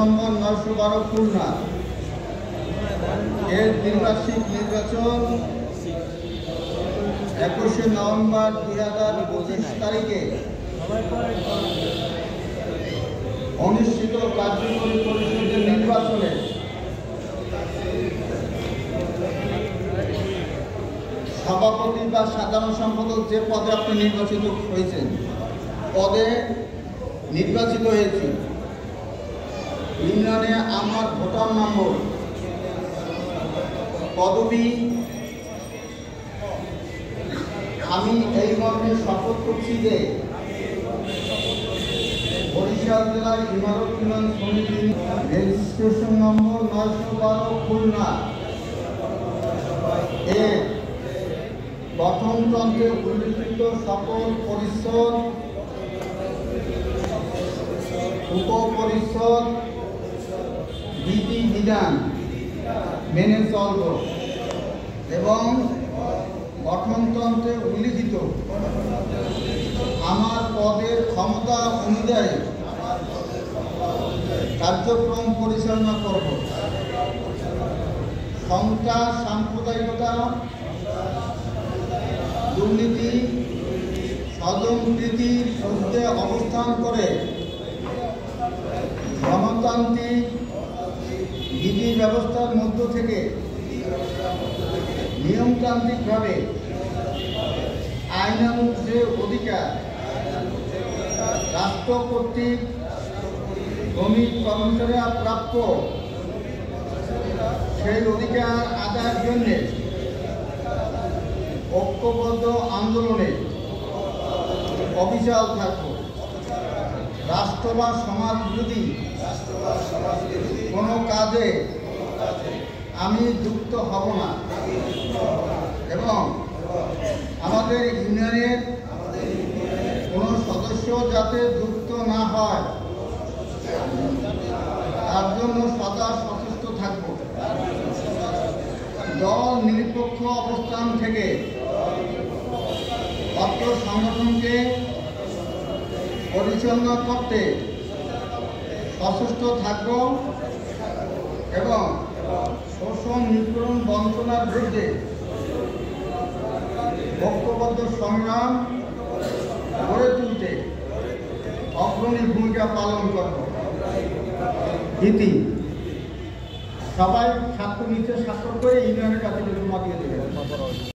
নম্বর 912 খুলনা এর দ্বিবার্ষিক নির্বাচন 21শে নভেম্বর 2025 তারিখে অনুষ্ঠিত কার্যকরী পরিষদের নির্বাচনে সভাপতি বা সাধারণ সম্পাদক যে পদে আপনি নির্বাচিত হয়েছেন পদে নির্বাচিত হয়েছি। ইউনিয়নে আমার ভোটার নম্বর, পদবি আমি এই মর্মে শপথ করছি যে বরিশাল জেলার ইমারত উন্নয়ন সমিতি রেজিস্ট্রেশন নম্বর 912 খুলনা এর গঠনতন্ত্রে উল্লিখিত সকল পরিষদ, উপপরিষদ বিধিবিধান মেনে চলব এবং গঠনতন্ত্রে উল্লিখিত আমার পদের ক্ষমতা অনুযায়ী কার্যক্রম পরিচালনা করব। সন্ত্রাস, সাম্প্রদায়িকতা, দুর্নীতি, স্বজনপ্রীতির ঊর্ধ্বে অবস্থান করে গণতান্ত্রিক বিধি ব্যবস্থার মধ্য থেকে নিয়মতান্ত্রিকভাবে আইনানুগ যে অধিকার রাষ্ট্র কর্তৃক শ্রমিক কর্মচারীরা প্রাপ্য সেই অধিকার আদায়ের জন্য ঐক্যবদ্ধ আন্দোলনে অবিচল থাকব। রাষ্ট্র বা সমাজ বিরোধী কোনো কাজে আমি যুক্ত হব না এবং আমাদের ইউনিয়নের কোনো সদস্য যাতে যুক্ত না হয় তার জন্য সদা সচেষ্ট থাকব। দল নিরপেক্ষ অবস্থান থেকে অত্র সংগঠনকে পরিচালনা করতে সচেষ্ট থাকব এবং শোষণ, নিপীড়ন, বঞ্চনার বিরুদ্ধে ঐক্যবদ্ধ সংগ্রাম গড়ে তুলতে অগ্রণী ভূমিকা পালন করব। ইতি সবাই স্বাক্ষর নিচে স্বাক্ষর করে ইউনিয়নের কাছে জমা দিয়ে দেবেন।